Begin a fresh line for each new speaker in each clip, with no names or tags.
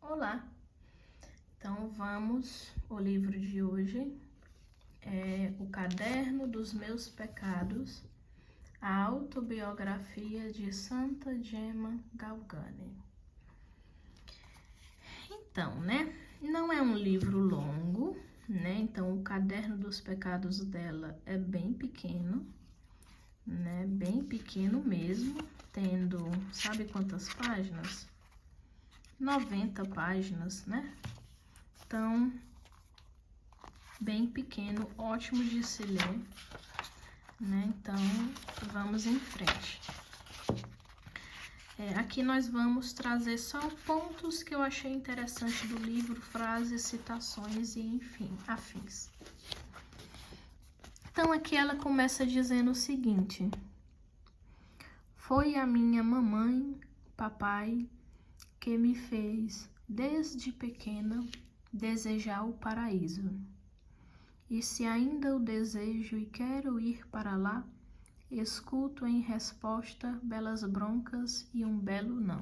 Olá! Então o livro de hoje é O Caderno dos Meus Pecados, a autobiografia de Santa Gemma Galgani. Então, não é um livro longo, então o Caderno dos Pecados dela é bem pequeno, bem pequeno mesmo, tendo, sabe quantas páginas? 90 páginas, Então, bem pequeno, ótimo de se ler, Então, vamos em frente. Aqui nós vamos trazer só pontos que eu achei interessante do livro, frases, citações e, enfim, afins. Então, aqui ela começa dizendo o seguinte: foi a minha mamãe, papai, que me fez, desde pequena, desejar o paraíso. E se ainda o desejo e quero ir para lá, escuto em resposta belas broncas e um belo não.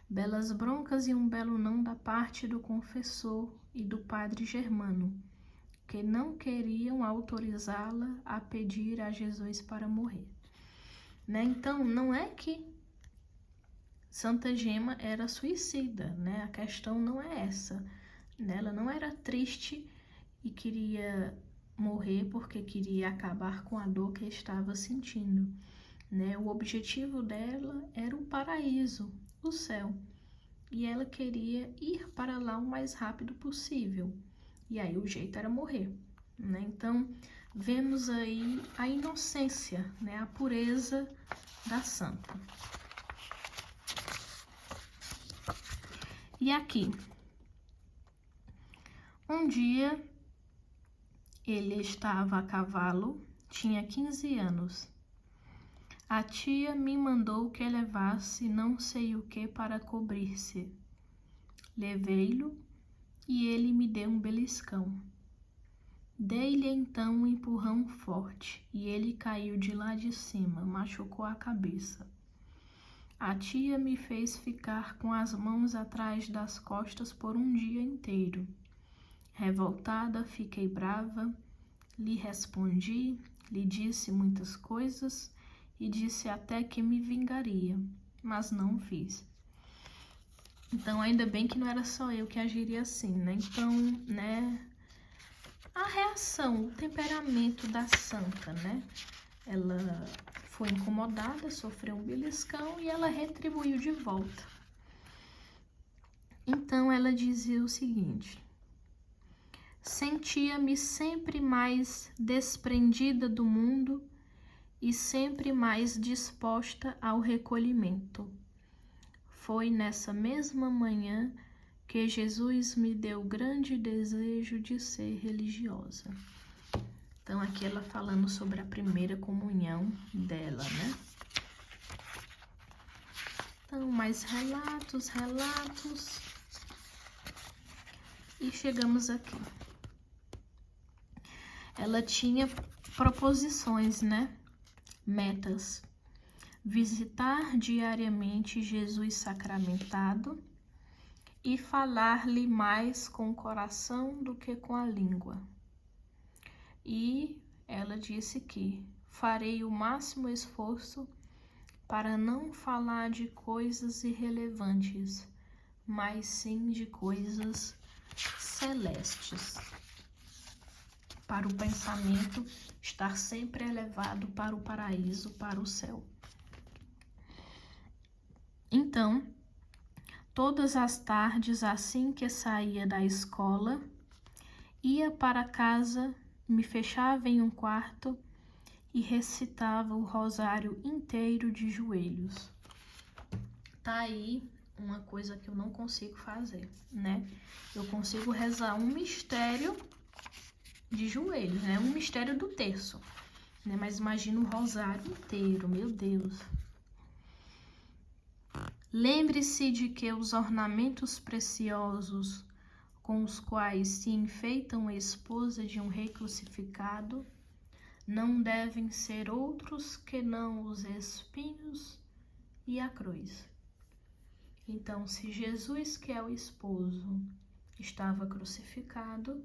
Belas broncas e um belo não da parte do confessor e do padre Germano, que não queriam autorizá-la a pedir a Jesus para morrer. Então, não é que Santa Gemma era suicida, A questão não é essa, Ela não era triste e queria morrer porque queria acabar com a dor que estava sentindo, O objetivo dela era o paraíso, o céu, e ela queria ir para lá o mais rápido possível, e aí o jeito era morrer, Então, vemos aí a inocência, a pureza da santa. E aqui, um dia ele estava a cavalo, tinha 15 anos. A tia me mandou que levasse não sei o que para cobrir-se. Levei-lo e ele me deu um beliscão. Dei-lhe então um empurrão forte e ele caiu de lá de cima, machucou a cabeça. A tia me fez ficar com as mãos atrás das costas por um dia inteiro. Revoltada, fiquei brava, lhe respondi, lhe disse muitas coisas e disse até que me vingaria, mas não fiz. Então, ainda bem que não era só eu que agiria assim, Então, a reação, o temperamento da santa, Ela foi incomodada, sofreu um beliscão e ela retribuiu de volta. Então, ela dizia o seguinte: sentia-me sempre mais desprendida do mundo e sempre mais disposta ao recolhimento. Foi nessa mesma manhã que Jesus me deu grande desejo de ser religiosa. Então, aqui ela falando sobre a primeira comunhão dela, Então, mais relatos. E chegamos aqui. Ela tinha proposições, Metas: visitar diariamente Jesus sacramentado e falar-lhe mais com o coração do que com a língua. E ela disse que farei o máximo esforço para não falar de coisas irrelevantes, mas sim de coisas celestes, para o pensamento estar sempre elevado para o paraíso, para o céu. Então, todas as tardes, assim que saía da escola, ia para casa, me fechava em um quarto e recitava o rosário inteiro de joelhos. Tá aí uma coisa que eu não consigo fazer, Eu consigo rezar um mistério de joelhos, um mistério do terço, Mas imagina o rosário inteiro, meu Deus. Lembre-se de que os ornamentos preciosos com os quais se enfeitam a esposa de um rei crucificado não devem ser outros que não os espinhos e a cruz. Então, se Jesus, que é o esposo, estava crucificado,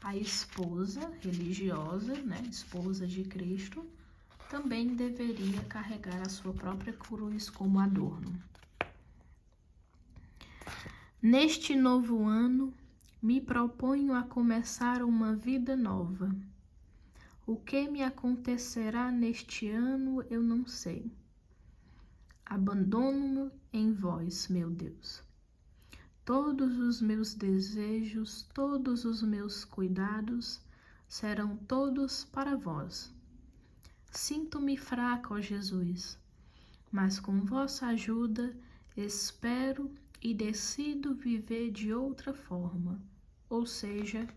a esposa religiosa, né, esposa de Cristo, também deveria carregar a sua própria cruz como adorno. Neste novo ano, me proponho a começar uma vida nova. O que me acontecerá neste ano eu não sei. Abandono-me em vós, meu Deus. Todos os meus desejos, todos os meus cuidados serão todos para vós. Sinto-me fraca, ó Jesus, mas com vossa ajuda espero e decido viver de outra forma, ou seja,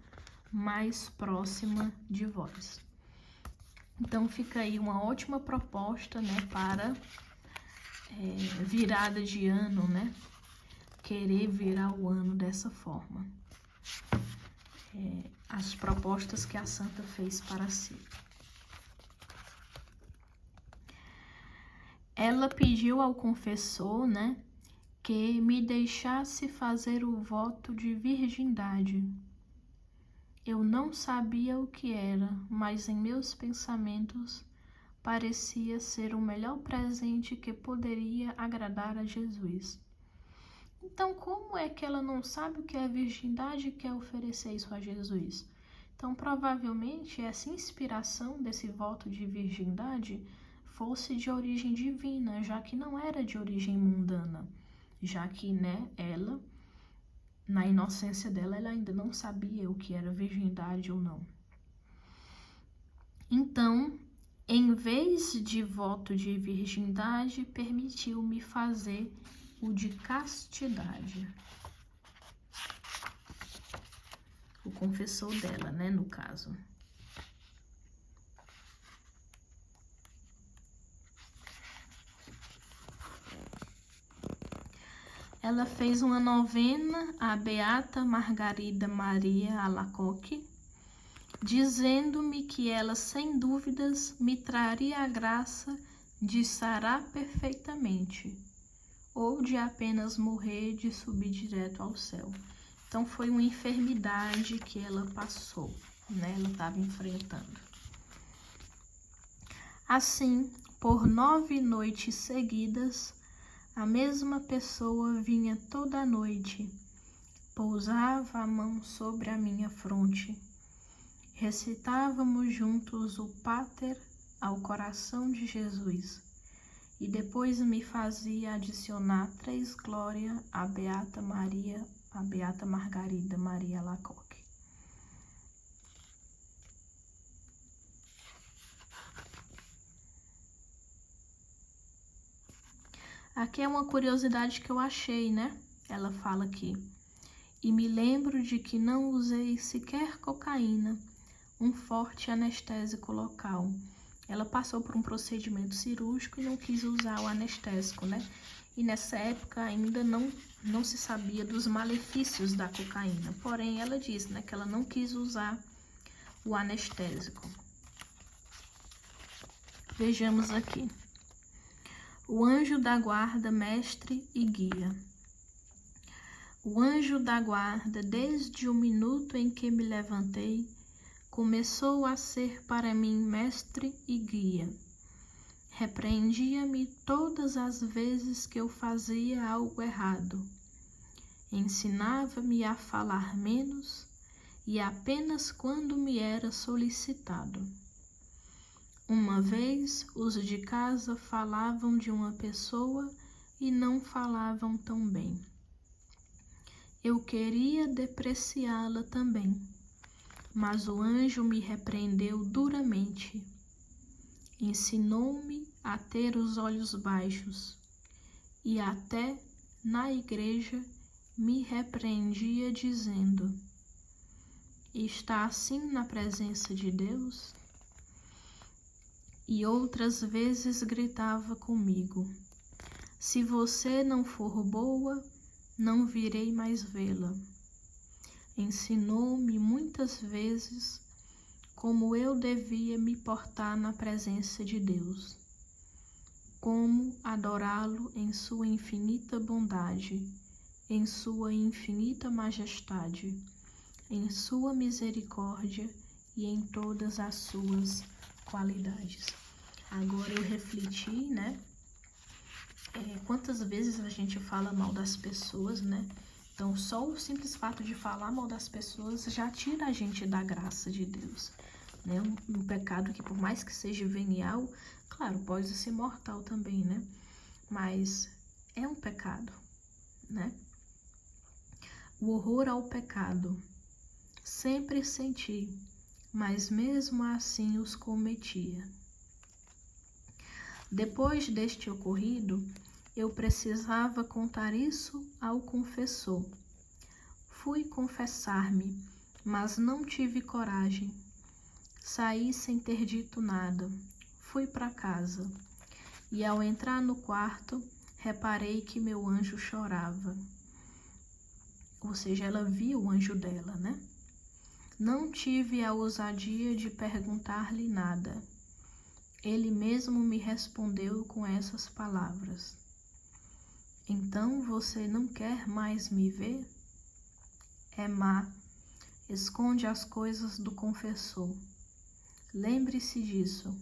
mais próxima de vós. Então fica aí uma ótima proposta, né, para virada de ano, né? Querer virar o ano dessa forma. As propostas que a santa fez para si. Ela pediu ao confessor, né, que me deixasse fazer o voto de virgindade. Eu não sabia o que era, mas em meus pensamentos parecia ser o melhor presente que poderia agradar a Jesus. Então, como é que ela não sabe o que é virgindade e quer oferecer isso a Jesus? Então, provavelmente, essa inspiração desse voto de virgindade fosse de origem divina, já que não era de origem mundana, já que, né, ela, na inocência dela, ela ainda não sabia o que era virgindade ou não. Então, em vez de voto de virgindade, permitiu-me fazer o de castidade. O confessor dela, né, no caso. Ela fez uma novena à Beata Margarida Maria Alacoque, dizendo-me que ela, sem dúvidas, me traria a graça de sarar perfeitamente, ou de apenas morrer, de subir direto ao céu. Então, foi uma enfermidade que ela passou, né? Ela estava enfrentando. Assim, por 9 noites seguidas, a mesma pessoa vinha toda noite, pousava a mão sobre a minha fronte. Recitávamos juntos o Pater ao coração de Jesus e depois me fazia adicionar 3 glórias à Beata Margarida Maria Alacoque. Aqui é uma curiosidade que eu achei, né? Ela fala aqui: e me lembro de que não usei sequer cocaína, um forte anestésico local. Ela passou por um procedimento cirúrgico e não quis usar o anestésico, né? E nessa época ainda não se sabia dos malefícios da cocaína. Porém, ela disse, né, que ela não quis usar o anestésico. Vejamos aqui. O anjo da guarda, mestre e guia. O anjo da guarda, desde o minuto em que me levantei, começou a ser para mim mestre e guia. Repreendia-me todas as vezes que eu fazia algo errado. Ensinava-me a falar menos e apenas quando me era solicitado. Uma vez, os de casa falavam de uma pessoa e não falavam tão bem. Eu queria depreciá-la também, mas o anjo me repreendeu duramente. Ensinou-me a ter os olhos baixos e até na igreja me repreendia dizendo: está assim na presença de Deus? E outras vezes gritava comigo: se você não for boa, não virei mais vê-la. Ensinou-me muitas vezes como eu devia me portar na presença de Deus. como adorá-lo em sua infinita bondade, em sua infinita majestade, em sua misericórdia e em todas as suas qualidades. Agora eu refleti, né? Quantas vezes a gente fala mal das pessoas, né? Então, só o simples fato de falar mal das pessoas já tira a gente da graça de Deus, né? Um pecado que, por mais que seja venial, claro, pode ser mortal também, né? Mas é um pecado, né? O horror ao pecado sempre senti, mas mesmo assim os cometia. Depois deste ocorrido, eu precisava contar isso ao confessor. Fui confessar-me, mas não tive coragem. Saí sem ter dito nada. Fui para casa. E ao entrar no quarto, reparei que meu anjo chorava. Ou seja, ela viu o anjo dela, né? Não tive a ousadia de perguntar-lhe nada. Ele mesmo me respondeu com essas palavras: então você não quer mais me ver? É má, esconde as coisas do confessor. Lembre-se disso.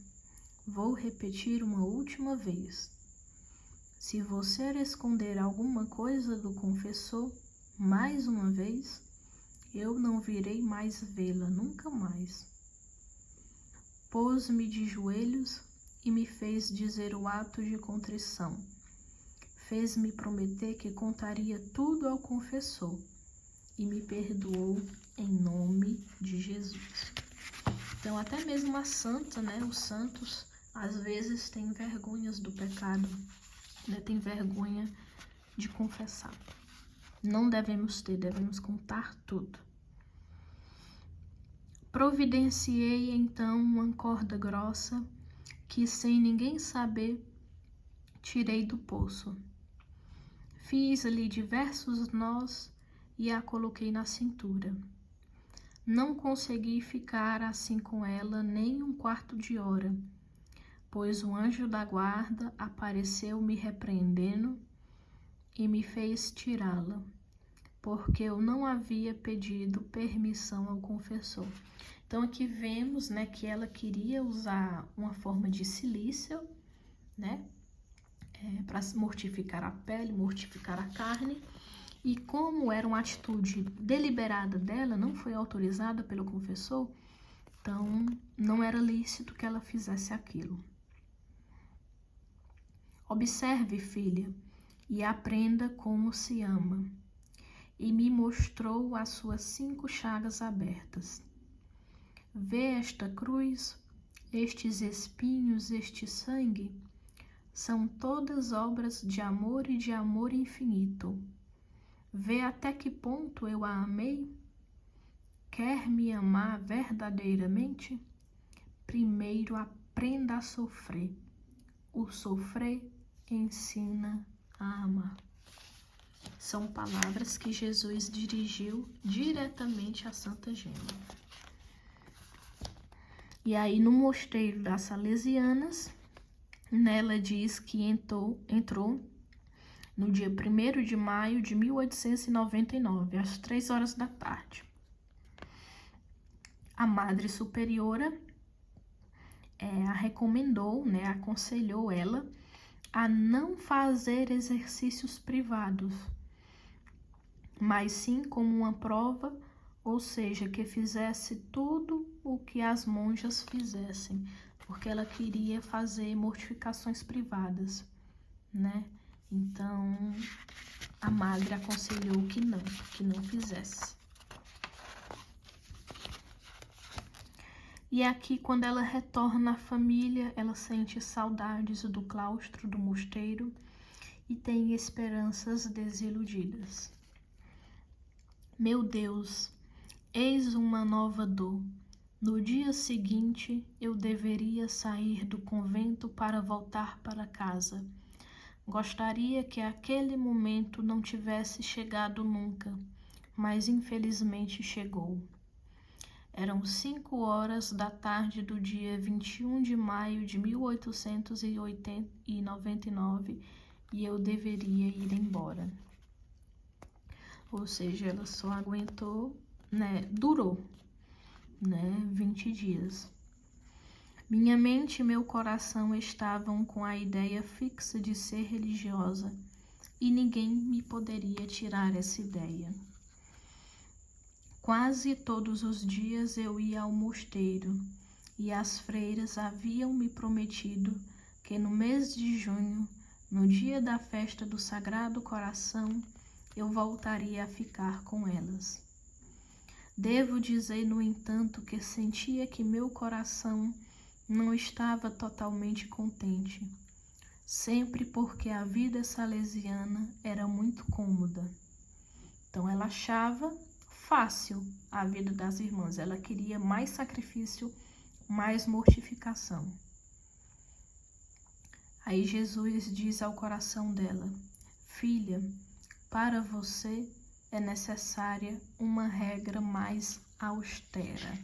Vou repetir uma última vez. Se você esconder alguma coisa do confessor, mais uma vez, eu não virei mais vê-la, nunca mais. Pôs-me de joelhos e me fez dizer o ato de contrição. Fez-me prometer que contaria tudo ao confessor e me perdoou em nome de Jesus. Então, até mesmo a santa, né? Os santos, às vezes, têm vergonhas do pecado, né? Tem vergonha de confessar. Não devemos ter, devemos contar tudo. Providenciei, então, uma corda grossa que, sem ninguém saber, tirei do poço. Fiz-lhe diversos nós e a coloquei na cintura. Não consegui ficar assim com ela nem um quarto de hora, pois o anjo da guarda apareceu me repreendendo e me fez tirá-la, porque eu não havia pedido permissão ao confessor. Então aqui vemos, né, que ela queria usar uma forma de cilício, né, para mortificar a pele, mortificar a carne. E como era uma atitude deliberada dela, não foi autorizada pelo confessor, então não era lícito que ela fizesse aquilo. Observe, filha, e aprenda como se ama. E me mostrou as suas 5 chagas abertas. Vê esta cruz, estes espinhos, este sangue? São todas obras de amor e de amor infinito. Vê até que ponto eu a amei? Quer me amar verdadeiramente? Primeiro aprenda a sofrer. O sofrer ensina a amar. São palavras que Jesus dirigiu diretamente a Santa Gêmea. E aí no mosteiro das Salesianas, nela diz que entrou no dia 1º de maio de 1899, às 3 horas da tarde. A Madre Superiora a recomendou, né, aconselhou ela a não fazer exercícios privados, mas sim como uma prova, ou seja, que fizesse tudo o que as monjas fizessem, porque ela queria fazer mortificações privadas, né? Então, a madre aconselhou que não fizesse. E aqui, quando ela retorna à família, ela sente saudades do claustro, do mosteiro, e tem esperanças desiludidas. Meu Deus, eis uma nova dor. No dia seguinte, eu deveria sair do convento para voltar para casa. Gostaria que aquele momento não tivesse chegado nunca, mas infelizmente chegou. Eram 5 horas da tarde do dia 21 de maio de 1899 e eu deveria ir embora. Ou seja, ela só aguentou, durou, 20 dias. Minha mente e meu coração estavam com a ideia fixa de ser religiosa e ninguém me poderia tirar essa ideia. Quase todos os dias eu ia ao mosteiro e as freiras haviam me prometido que no mês de junho, no dia da festa do Sagrado Coração, eu voltaria a ficar com elas. Devo dizer, no entanto, que sentia que meu coração não estava totalmente contente, sempre porque a vida salesiana era muito cômoda. Então ela achava fácil a vida das irmãs, ela queria mais sacrifício, mais mortificação. Aí Jesus diz ao coração dela: filha, para você é necessária uma regra mais austera.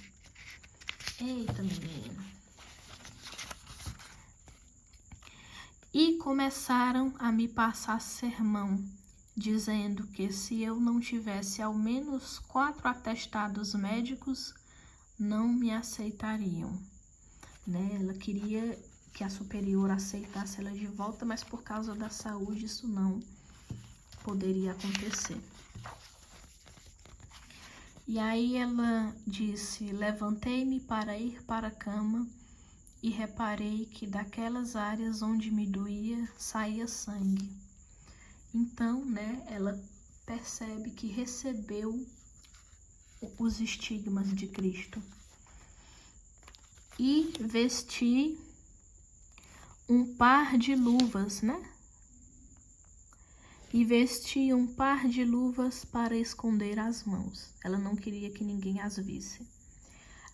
Eita, menina! E começaram a me passar sermão, dizendo que se eu não tivesse ao menos 4 atestados médicos, não me aceitariam. Ela queria que a superior aceitasse ela de volta, mas por causa da saúde isso não poderia acontecer. E aí ela disse: levantei-me para ir para a cama e reparei que daquelas áreas onde me doía saía sangue. Então, ela percebe que recebeu os estigmas de Cristo. E vesti um par de luvas, E vesti um par de luvas para esconder as mãos. Ela não queria que ninguém as visse.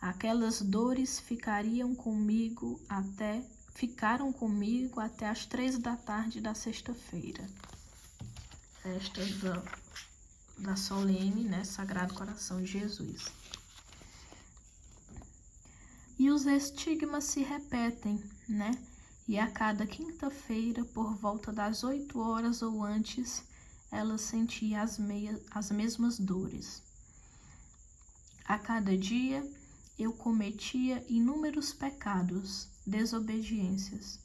Aquelas dores ficaram comigo até as 3 da tarde da sexta-feira. Festa da solene, Sagrado Coração de Jesus. E os estigmas se repetem, E a cada quinta-feira, por volta das 8 horas ou antes, ela sentia as mesmas dores. A cada dia, eu cometia inúmeros pecados, desobediências.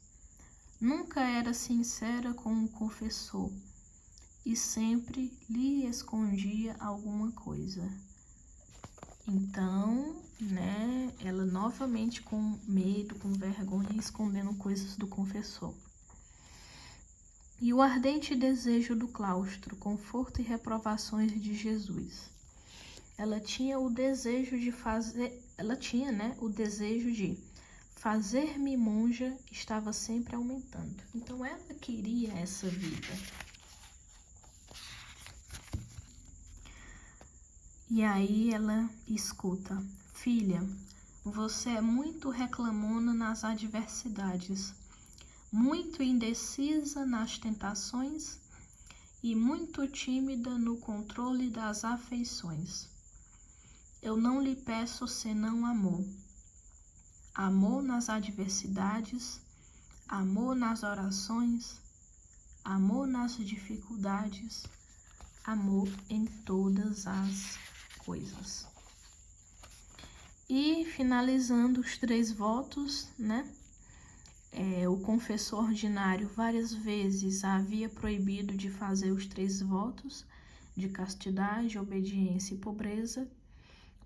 Nunca era sincera com o confessor e sempre lhe escondia alguma coisa. Então, ela novamente com medo, com vergonha, escondendo coisas do confessor. E o ardente desejo do claustro, conforto e reprovações de Jesus. Ela tinha o desejo de fazer-me monja, estava sempre aumentando. Então ela queria essa vida. E aí ela escuta: filha, você é muito reclamona nas adversidades, muito indecisa nas tentações e muito tímida no controle das afeições. Eu não lhe peço senão amor. Amor nas adversidades, amor nas orações, amor nas dificuldades, amor em todas as coisas. E finalizando os 3 votos, o confessor ordinário várias vezes a havia proibido de fazer os 3 votos de castidade, obediência e pobreza,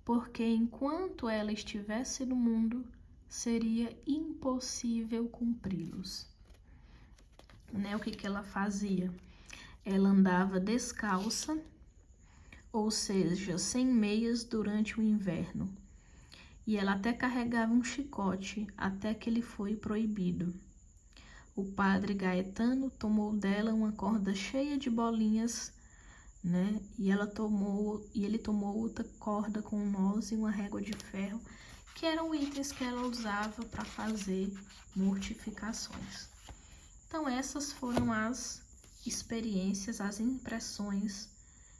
porque enquanto ela estivesse no mundo, seria impossível cumpri-los. O que ela fazia? Ela andava descalça, ou seja, sem meias durante o inverno. E ela até carregava um chicote, até que ele foi proibido. O padre Gaetano tomou dela uma corda cheia de bolinhas, E ele tomou outra corda com nós e uma régua de ferro, que eram itens que ela usava para fazer mortificações. Então essas foram as experiências, as impressões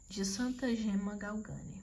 de Santa Gema Galgani.